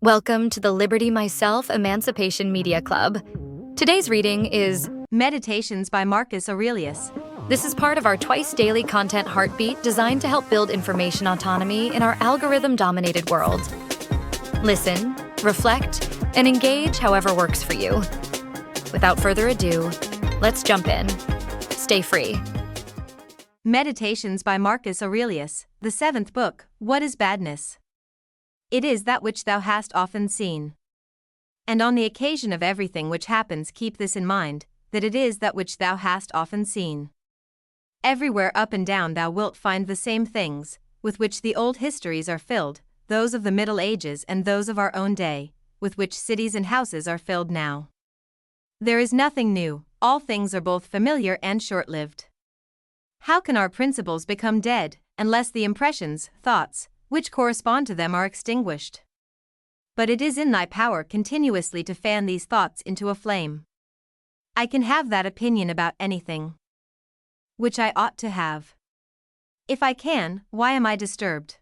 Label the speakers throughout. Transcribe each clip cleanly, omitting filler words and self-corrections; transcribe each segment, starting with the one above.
Speaker 1: Welcome to the Liberty Myself Emancipation Media Club. Today's reading is
Speaker 2: Meditations by Marcus Aurelius.
Speaker 1: This is part of our twice-daily content heartbeat designed to help build information autonomy in our algorithm-dominated world. Listen, reflect, and engage however works for you. Without further ado, let's jump in. Stay free.
Speaker 2: Meditations by Marcus Aurelius, the seventh book. What is badness? It is that which thou hast often seen. And on the occasion of everything which happens keep this in mind, that it is that which thou hast often seen. Everywhere up and down thou wilt find the same things, with which the old histories are filled, those of the Middle Ages and those of our own day, with which cities and houses are filled now. There is nothing new, all things are both familiar and short-lived. How can our principles become dead, unless the impressions, thoughts, which correspond to them are extinguished? But it is in thy power continuously to fan these thoughts into a flame. I can have that opinion about anything which I ought to have. If I can, why am I disturbed?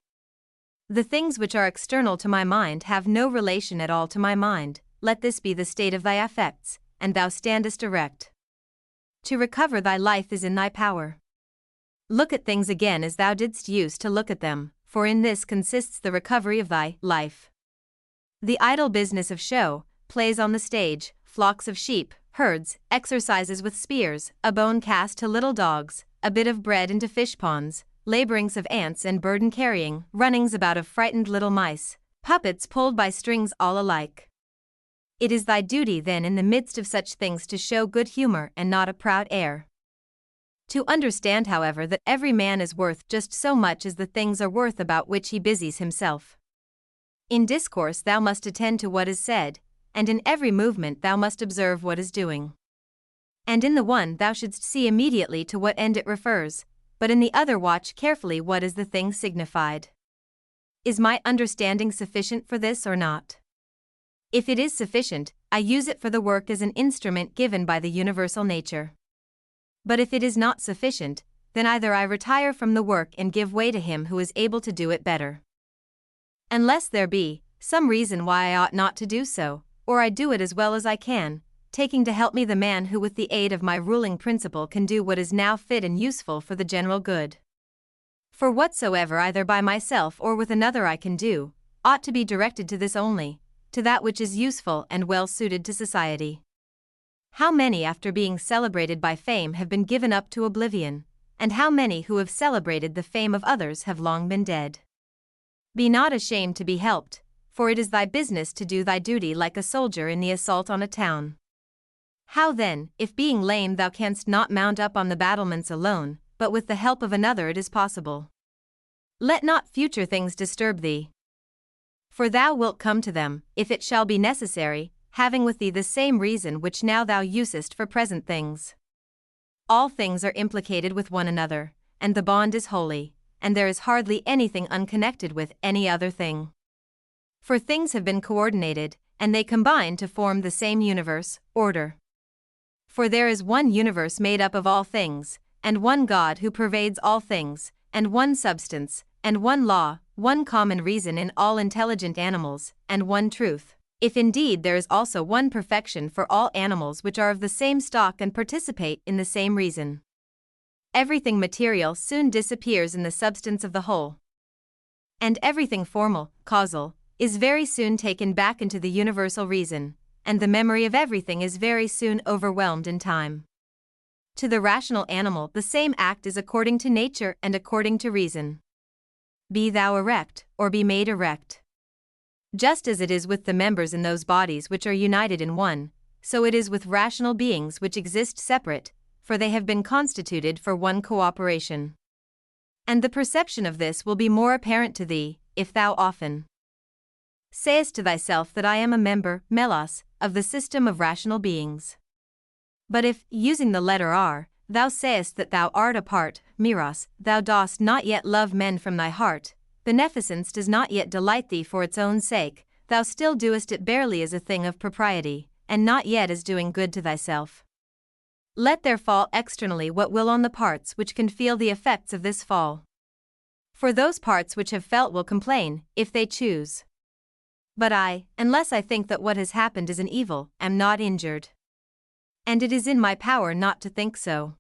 Speaker 2: The things which are external to my mind have no relation at all to my mind. Let this be the state of thy affects, and thou standest erect. To recover thy life is in thy power. Look at things again as thou didst use to look at them, for in this consists the recovery of thy life. The idle business of show, plays on the stage, flocks of sheep, herds, exercises with spears, a bone cast to little dogs, a bit of bread into fish ponds, laborings of ants and burden carrying, runnings about of frightened little mice, puppets pulled by strings, all alike. It is thy duty then in the midst of such things to show good humor and not a proud air. To understand, however, that every man is worth just so much as the things are worth about which he busies himself. In discourse thou must attend to what is said, and in every movement thou must observe what is doing. And in the one thou shouldst see immediately to what end it refers, but in the other watch carefully what is the thing signified. Is my understanding sufficient for this or not? If it is sufficient, I use it for the work as an instrument given by the universal nature. But if it is not sufficient, then either I retire from the work and give way to him who is able to do it better. Unless there be some reason why I ought not to do so, or I do it as well as I can, taking to help me the man who with the aid of my ruling principle can do what is now fit and useful for the general good. For whatsoever either by myself or with another I can do, ought to be directed to this only, to that which is useful and well suited to society. How many after being celebrated by fame have been given up to oblivion, and how many who have celebrated the fame of others have long been dead? Be not ashamed to be helped, for it is thy business to do thy duty like a soldier in the assault on a town. How then, if being lame thou canst not mount up on the battlements alone, but with the help of another it is possible? Let not future things disturb thee. For thou wilt come to them, if it shall be necessary, having with thee the same reason which now thou usest for present things. All things are implicated with one another, and the bond is holy, and there is hardly anything unconnected with any other thing. For things have been coordinated, and they combine to form the same universe, order. For there is one universe made up of all things, and one God who pervades all things, and one substance, and one law, one common reason in all intelligent animals, and one truth. If indeed there is also one perfection for all animals which are of the same stock and participate in the same reason. Everything material soon disappears in the substance of the whole. And everything formal, causal, is very soon taken back into the universal reason, and the memory of everything is very soon overwhelmed in time. To the rational animal the same act is according to nature and according to reason. Be thou erect, or be made erect. Just as it is with the members in those bodies which are united in one, so it is with rational beings which exist separate, for they have been constituted for one cooperation. And the perception of this will be more apparent to thee, if thou often sayest to thyself that I am a member, melos, of the system of rational beings. But if, using the letter R, thou sayest that thou art a part, meros, thou dost not yet love men from thy heart, beneficence does not yet delight thee for its own sake, thou still doest it barely as a thing of propriety, and not yet as doing good to thyself. Let there fall externally what will on the parts which can feel the effects of this fall. For those parts which have felt will complain, if they choose. But I, unless I think that what has happened is an evil, am not injured. And it is in my power not to think so.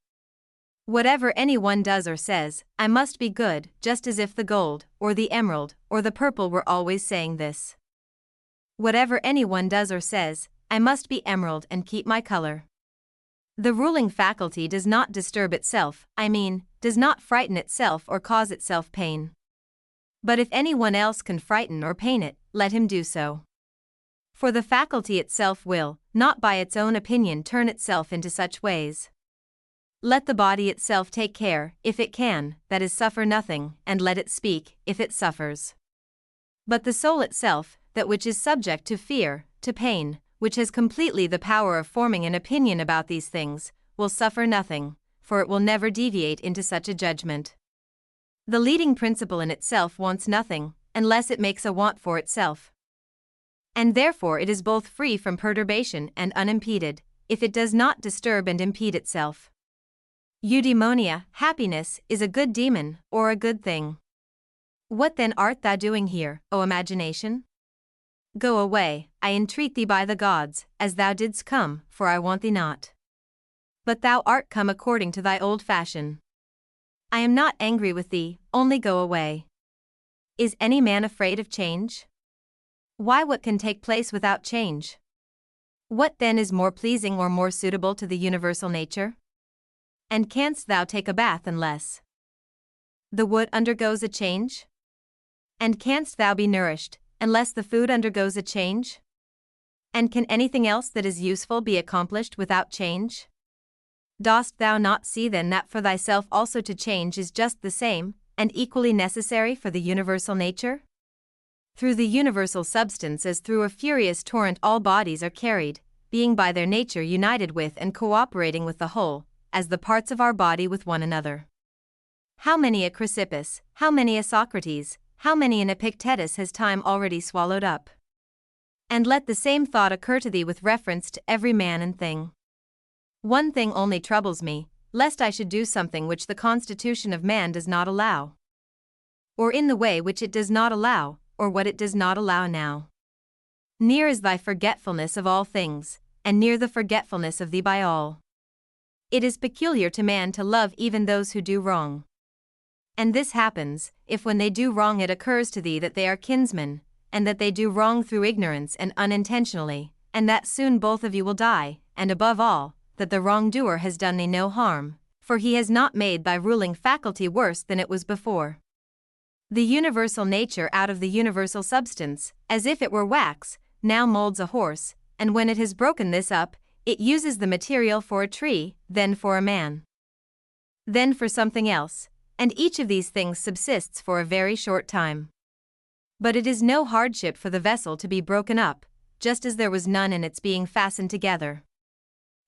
Speaker 2: Whatever anyone does or says, I must be good, just as if the gold, or the emerald, or the purple were always saying this. Whatever anyone does or says, I must be emerald and keep my color. The ruling faculty does not disturb itself, does not frighten itself or cause itself pain. But if anyone else can frighten or pain it, let him do so. For the faculty itself will, not by its own opinion, turn itself into such ways. Let the body itself take care, if it can, that is, suffer nothing, and let it speak, if it suffers. But the soul itself, that which is subject to fear, to pain, which has completely the power of forming an opinion about these things, will suffer nothing, for it will never deviate into such a judgment. The leading principle in itself wants nothing, unless it makes a want for itself. And therefore it is both free from perturbation and unimpeded, if it does not disturb and impede itself. Eudaimonia, happiness, is a good demon, or a good thing. What then art thou doing here, O imagination? Go away, I entreat thee by the gods, as thou didst come, for I want thee not. But thou art come according to thy old fashion. I am not angry with thee, only go away. Is any man afraid of change? Why, what can take place without change? What then is more pleasing or more suitable to the universal nature? And canst thou take a bath unless the wood undergoes a change? And canst thou be nourished, unless the food undergoes a change? And can anything else that is useful be accomplished without change? Dost thou not see then that for thyself also to change is just the same, and equally necessary for the universal nature? Through the universal substance as through a furious torrent all bodies are carried, being by their nature united with and cooperating with the whole, as the parts of our body with one another. How many a Chrysippus, how many a Socrates, how many an Epictetus has time already swallowed up? And let the same thought occur to thee with reference to every man and thing. One thing only troubles me, lest I should do something which the constitution of man does not allow. Or in the way which it does not allow, or what it does not allow now. Near is thy forgetfulness of all things, and near the forgetfulness of thee by all. It is peculiar to man to love even those who do wrong. And this happens, if when they do wrong it occurs to thee that they are kinsmen, and that they do wrong through ignorance and unintentionally, and that soon both of you will die, and above all, that the wrongdoer has done thee no harm, for he has not made thy ruling faculty worse than it was before. The universal nature out of the universal substance, as if it were wax, now molds a horse, and when it has broken this up, it uses the material for a tree, then for a man, then for something else, and each of these things subsists for a very short time. But it is no hardship for the vessel to be broken up, just as there was none in its being fastened together.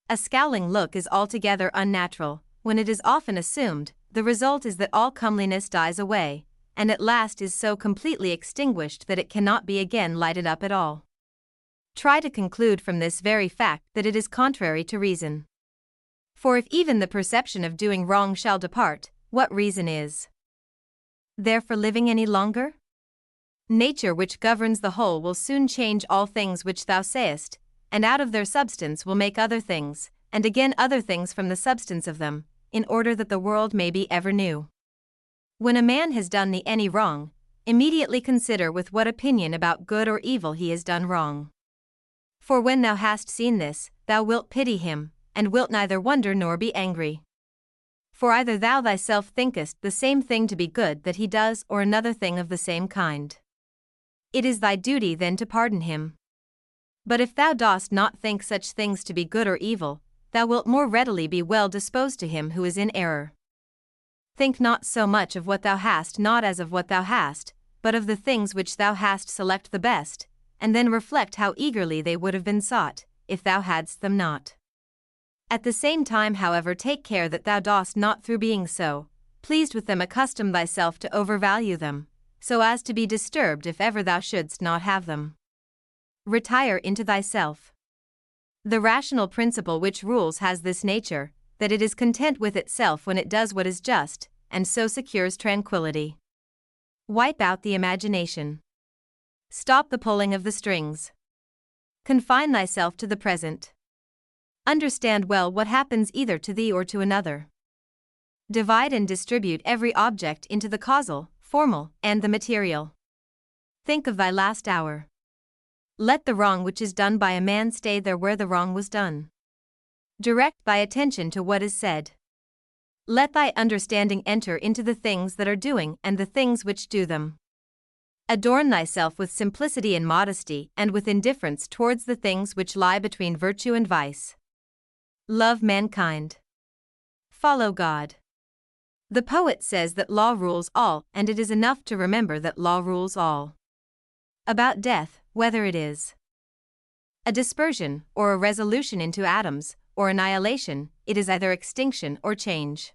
Speaker 2: A scowling look is altogether unnatural. When it is often assumed, the result is that all comeliness dies away, and at last is so completely extinguished that it cannot be again lighted up at all. Try to conclude from this very fact that it is contrary to reason. For if even the perception of doing wrong shall depart, what reason is there for living any longer? Nature which governs the whole will soon change all things which thou sayest, and out of their substance will make other things, and again other things from the substance of them, in order that the world may be ever new. When a man has done thee any wrong, immediately consider with what opinion about good or evil he has done wrong. For when thou hast seen this, thou wilt pity him, and wilt neither wonder nor be angry. For either thou thyself thinkest the same thing to be good that he does, or another thing of the same kind. It is thy duty then to pardon him. But if thou dost not think such things to be good or evil, thou wilt more readily be well disposed to him who is in error. Think not so much of what thou hast not as of what thou hast, but of the things which thou hast select the best, and then reflect how eagerly they would have been sought, if thou hadst them not. At the same time, however, take care that thou dost not through being so pleased with them accustom thyself to overvalue them, so as to be disturbed if ever thou shouldst not have them. Retire into thyself. The rational principle which rules has this nature, that it is content with itself when it does what is just, and so secures tranquility. Wipe out the imagination. Stop the pulling of the strings. Confine thyself to the present. Understand well what happens either to thee or to another. Divide and distribute every object into the causal, formal, and the material. Think of thy last hour. Let the wrong which is done by a man stay there where the wrong was done. Direct thy attention to what is said. Let thy understanding enter into the things that are doing and the things which do them. Adorn thyself with simplicity and modesty and with indifference towards the things which lie between virtue and vice. Love mankind. Follow God. The poet says that law rules all, and it is enough to remember that law rules all. About death, whether it is a dispersion or a resolution into atoms, or annihilation, it is either extinction or change.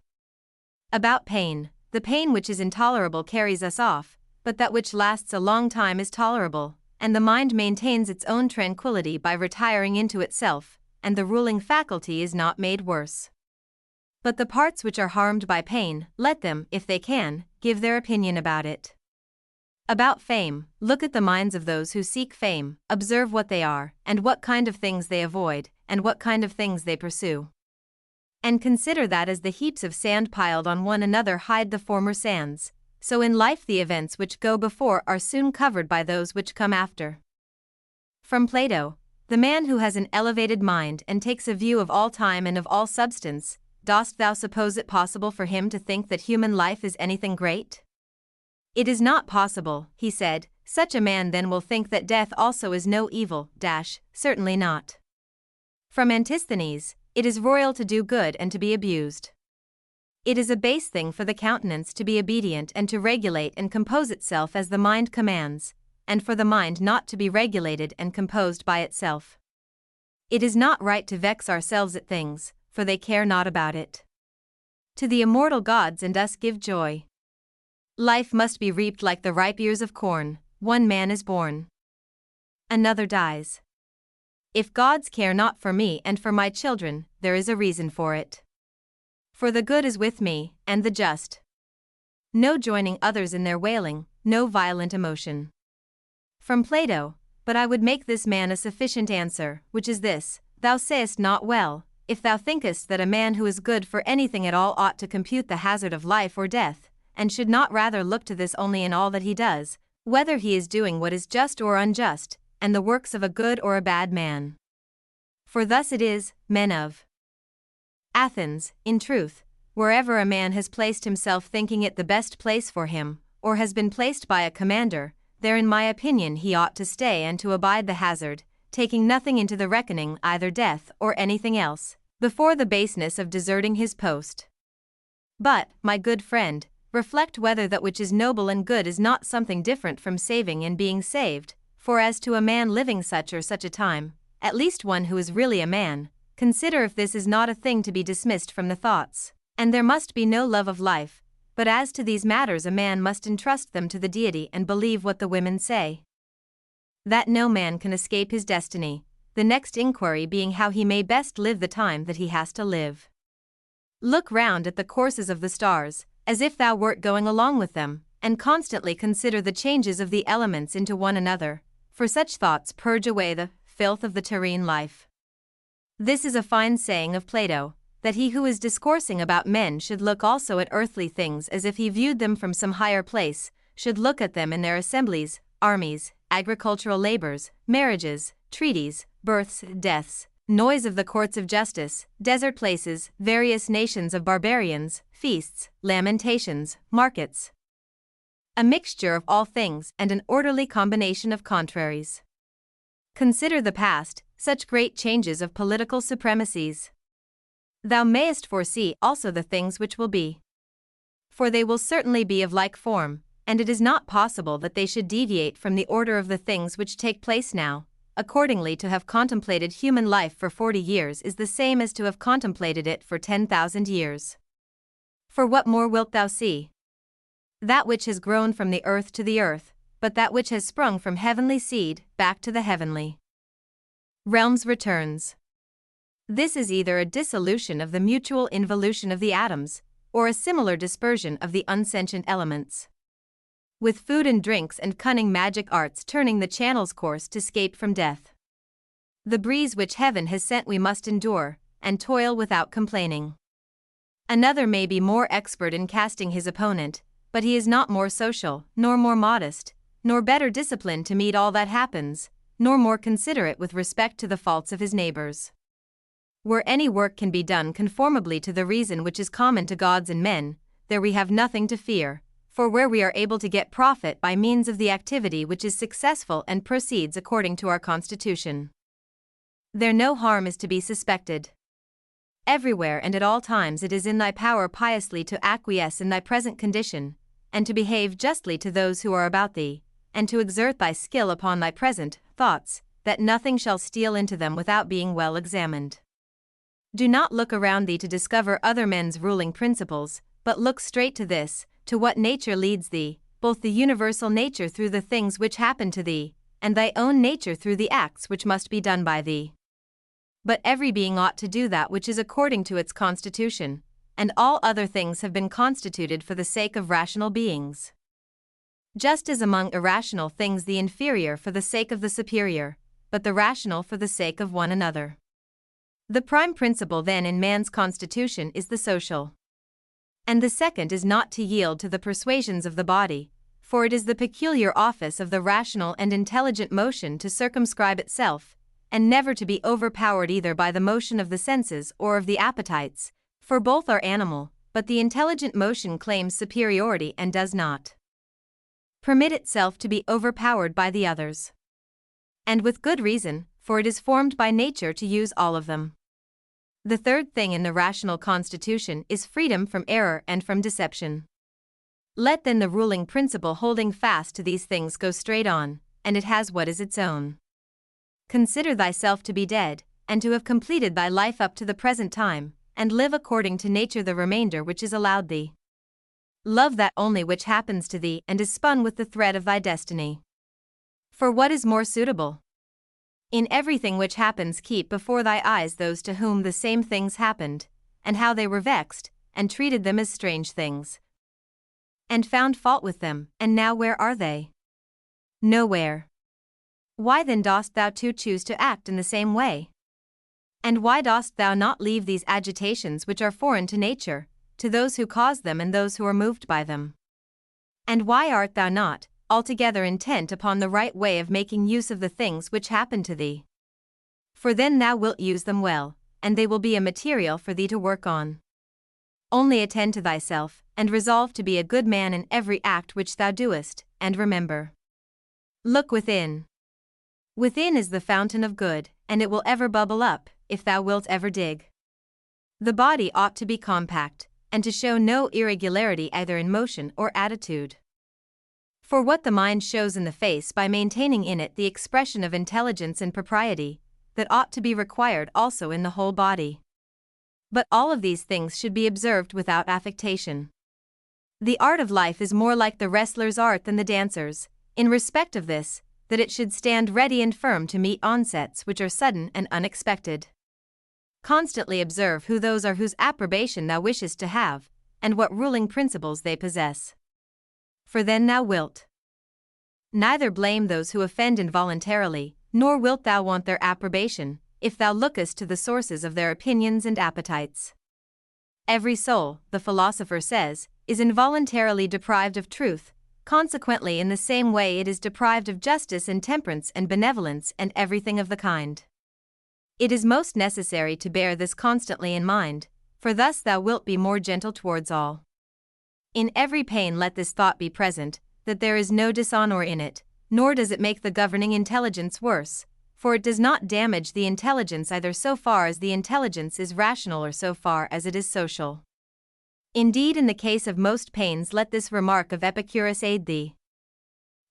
Speaker 2: About pain, the pain which is intolerable carries us off, but that which lasts a long time is tolerable, and the mind maintains its own tranquility by retiring into itself, and the ruling faculty is not made worse. But the parts which are harmed by pain, let them, if they can, give their opinion about it. About fame, look at the minds of those who seek fame, observe what they are, and what kind of things they avoid, and what kind of things they pursue. And consider that as the heaps of sand piled on one another hide the former sands, so in life the events which go before are soon covered by those which come after. From Plato, the man who has an elevated mind and takes a view of all time and of all substance, dost thou suppose it possible for him to think that human life is anything great? It is not possible, he said. Such a man then will think that death also is no evil, certainly not. From Antisthenes, it is royal to do good and to be abused. It is a base thing for the countenance to be obedient and to regulate and compose itself as the mind commands, and for the mind not to be regulated and composed by itself. It is not right to vex ourselves at things, for they care not about it. To the immortal gods and us give joy. Life must be reaped like the ripe ears of corn. One man is born, another dies. If gods care not for me and for my children, there is a reason for it. For the good is with me, and the just. No joining others in their wailing, no violent emotion. From Plato, but I would make this man a sufficient answer, which is this: thou sayest not well, if thou thinkest that a man who is good for anything at all ought to compute the hazard of life or death, and should not rather look to this only in all that he does, whether he is doing what is just or unjust, and the works of a good or a bad man. For thus it is, men of Athens, in truth, wherever a man has placed himself thinking it the best place for him, or has been placed by a commander, there in my opinion he ought to stay and to abide the hazard, taking nothing into the reckoning, either death or anything else, before the baseness of deserting his post. But, my good friend, reflect whether that which is noble and good is not something different from saving and being saved, for as to a man living such or such a time, at least one who is really a man, consider if this is not a thing to be dismissed from the thoughts, and there must be no love of life, but as to these matters a man must entrust them to the deity and believe what the women say. That no man can escape his destiny, the next inquiry being how he may best live the time that he has to live. Look round at the courses of the stars, as if thou wert going along with them, and constantly consider the changes of the elements into one another, for such thoughts purge away the filth of the terrene life. This is a fine saying of Plato, that he who is discoursing about men should look also at earthly things as if he viewed them from some higher place, should look at them in their assemblies, armies, agricultural labors, marriages, treaties, births, deaths, noise of the courts of justice, desert places, various nations of barbarians, feasts, lamentations, markets. A mixture of all things and an orderly combination of contraries. Consider the past, such great changes of political supremacies. Thou mayest foresee also the things which will be. For they will certainly be of like form, and it is not possible that they should deviate from the order of the things which take place now. Accordingly, to have contemplated human life for 40 years is the same as to have contemplated it for 10,000 years. For what more wilt thou see? That which has grown from the earth to the earth, but that which has sprung from heavenly seed, back to the heavenly realms returns. This is either a dissolution of the mutual involution of the atoms, or a similar dispersion of the unsentient elements. with food and drinks and cunning magic arts turning the channel's course to scape from death. The breeze which heaven has sent we must endure, and toil without complaining. Another may be more expert in casting his opponent, but he is not more social, nor more modest, nor better disciplined to meet all that happens, nor more considerate with respect to the faults of his neighbors. Where any work can be done conformably to the reason which is common to gods and men, there we have nothing to fear, for where we are able to get profit by means of the activity which is successful and proceeds according to our constitution, there no harm is to be suspected. Everywhere and at all times it is in thy power piously to acquiesce in thy present condition, and to behave justly to those who are about thee, and to exert thy skill upon thy present thoughts, that nothing shall steal into them without being well examined. Do not look around thee to discover other men's ruling principles, but look straight to this, to what nature leads thee, both the universal nature through the things which happen to thee, and thy own nature through the acts which must be done by thee. But every being ought to do that which is according to its constitution, and all other things have been constituted for the sake of rational beings. Just as among irrational things the inferior for the sake of the superior, but the rational for the sake of one another. The prime principle then in man's constitution is the social. And the second is not to yield to the persuasions of the body, for it is the peculiar office of the rational and intelligent motion to circumscribe itself, and never to be overpowered either by the motion of the senses or of the appetites, for both are animal, but the intelligent motion claims superiority and does not permit itself to be overpowered by the others. And with good reason, for it is formed by nature to use all of them. The third thing in the rational constitution is freedom from error and from deception. Let then the ruling principle holding fast to these things go straight on, and it has what is its own. Consider thyself to be dead, and to have completed thy life up to the present time, and live according to nature the remainder which is allowed thee. Love that only which happens to thee and is spun with the thread of thy destiny. For what is more suitable? In everything which happens keep before thy eyes those to whom the same things happened, and how they were vexed, and treated them as strange things, and found fault with them, and now where are they? Nowhere. Why then dost thou too choose to act in the same way? And why dost thou not leave these agitations which are foreign to nature, to those who cause them and those who are moved by them? And why art thou not altogether intent upon the right way of making use of the things which happen to thee? For then thou wilt use them well, and they will be a material for thee to work on. Only attend to thyself, and resolve to be a good man in every act which thou doest, and remember. Look within. Within is the fountain of good, and it will ever bubble up, if thou wilt ever dig. The body ought to be compact, and to show no irregularity either in motion or attitude. For what the mind shows in the face by maintaining in it the expression of intelligence and propriety, that ought to be required also in the whole body. But all of these things should be observed without affectation. The art of life is more like the wrestler's art than the dancer's, in respect of this, that it should stand ready and firm to meet onsets which are sudden and unexpected. Constantly observe who those are whose approbation thou wishest to have, and what ruling principles they possess. For then thou wilt neither blame those who offend involuntarily, nor wilt thou want their approbation, if thou lookest to the sources of their opinions and appetites. Every soul, the philosopher says, is involuntarily deprived of truth. Consequently, in the same way it is deprived of justice and temperance and benevolence and everything of the kind. It is most necessary to bear this constantly in mind, for thus thou wilt be more gentle towards all. In every pain let this thought be present, that there is no dishonor in it, nor does it make the governing intelligence worse, for it does not damage the intelligence either so far as the intelligence is rational or so far as it is social. Indeed, in the case of most pains let this remark of Epicurus aid thee.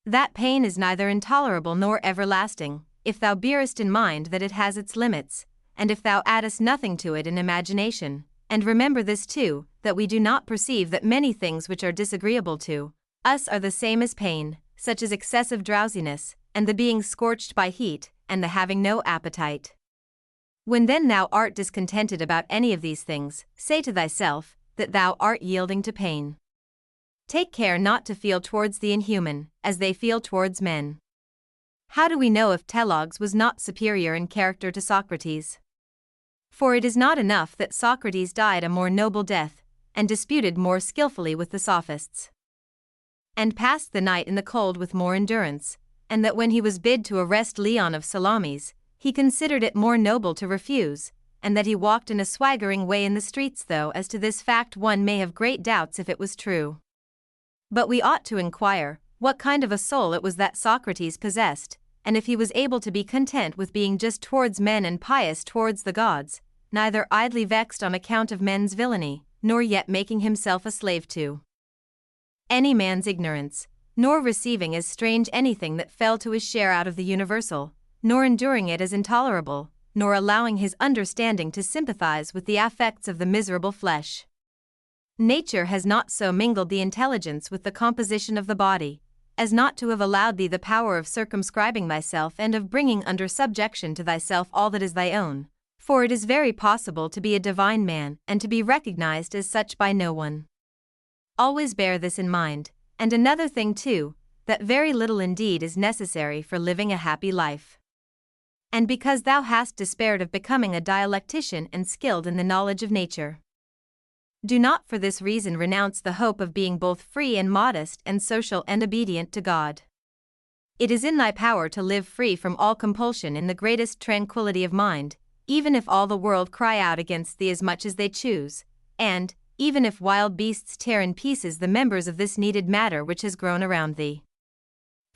Speaker 2: That pain is neither intolerable nor everlasting, if thou bearest in mind that it has its limits, and if thou addest nothing to it in imagination, and remember this too, that we do not perceive that many things which are disagreeable to us are the same as pain, such as excessive drowsiness, and the being scorched by heat, and the having no appetite. When then thou art discontented about any of these things, say to thyself, that thou art yielding to pain. Take care not to feel towards the inhuman, as they feel towards men. How do we know if Telogs was not superior in character to Socrates? For it is not enough that Socrates died a more noble death, and disputed more skillfully with the sophists, and passed the night in the cold with more endurance, and that when he was bid to arrest Leon of Salamis, he considered it more noble to refuse, and that he walked in a swaggering way in the streets, though as to this fact one may have great doubts if it was true. But we ought to inquire what kind of a soul it was that Socrates possessed, and if he was able to be content with being just towards men and pious towards the gods, neither idly vexed on account of men's villainy, nor yet making himself a slave to any man's ignorance, nor receiving as strange anything that fell to his share out of the universal, nor enduring it as intolerable, nor allowing his understanding to sympathize with the affects of the miserable flesh. Nature has not so mingled the intelligence with the composition of the body, as not to have allowed thee the power of circumscribing thyself and of bringing under subjection to thyself all that is thy own, for it is very possible to be a divine man and to be recognized as such by no one. Always bear this in mind, and another thing too, that very little indeed is necessary for living a happy life. And because thou hast despaired of becoming a dialectician and skilled in the knowledge of nature, do not for this reason renounce the hope of being both free and modest and social and obedient to God. It is in thy power to live free from all compulsion in the greatest tranquility of mind, even if all the world cry out against thee as much as they choose, and, even if wild beasts tear in pieces the members of this needed matter which has grown around thee.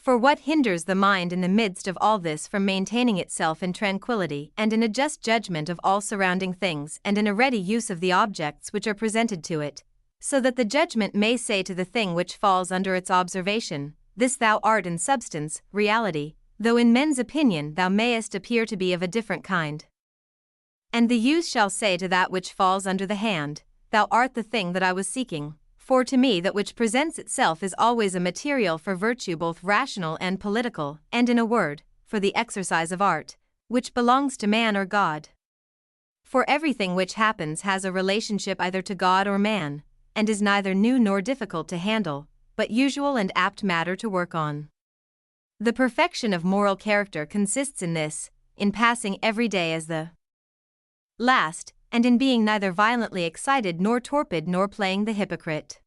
Speaker 2: For what hinders the mind in the midst of all this from maintaining itself in tranquility and in a just judgment of all surrounding things and in a ready use of the objects which are presented to it, so that the judgment may say to the thing which falls under its observation, this thou art in substance, reality, though in men's opinion thou mayest appear to be of a different kind. And the youth shall say to that which falls under the hand, thou art the thing that I was seeking, for to me that which presents itself is always a material for virtue both rational and political, and in a word, for the exercise of art, which belongs to man or God. For everything which happens has a relationship either to God or man, and is neither new nor difficult to handle, but usual and apt matter to work on. The perfection of moral character consists in this, in passing every day as the last, and in being neither violently excited nor torpid nor playing the hypocrite.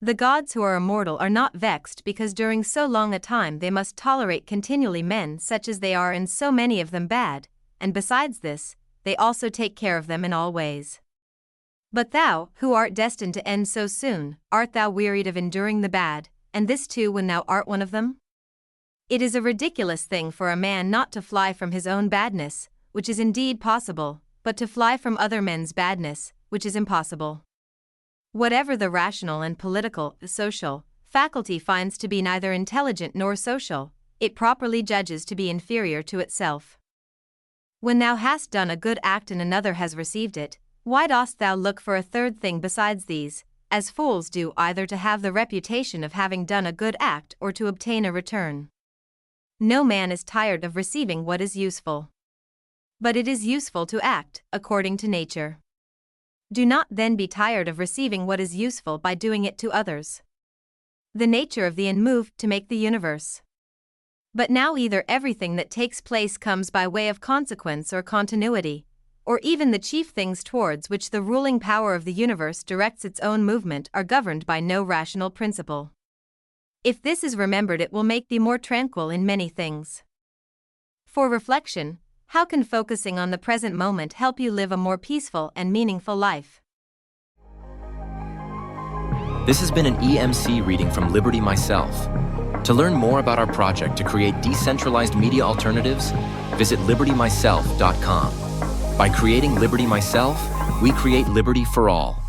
Speaker 2: The gods who are immortal are not vexed because during so long a time they must tolerate continually men such as they are and so many of them bad, and besides this, they also take care of them in all ways. But thou, who art destined to end so soon, art thou wearied of enduring the bad, and this too when thou art one of them? It is a ridiculous thing for a man not to fly from his own badness, which is indeed possible, but to fly from other men's badness, which is impossible. Whatever the rational and political, social, faculty finds to be neither intelligent nor social, it properly judges to be inferior to itself. When thou hast done a good act and another has received it, why dost thou look for a third thing besides these, as fools do either to have the reputation of having done a good act or to obtain a return? No man is tired of receiving what is useful. But it is useful to act according to nature. Do not then be tired of receiving what is useful by doing it to others. The nature of the end moved to make the universe. But now either everything that takes place comes by way of consequence or continuity, or even the chief things towards which the ruling power of the universe directs its own movement are governed by no rational principle. If this is remembered, it will make thee more tranquil in many things. For reflection, how can focusing on the present moment help you live a more peaceful and meaningful life?
Speaker 3: This has been an EMC reading from Liberty Myself. To learn more about our project to create decentralized media alternatives, visit libertymyself.com. By creating Liberty Myself, we create liberty for all.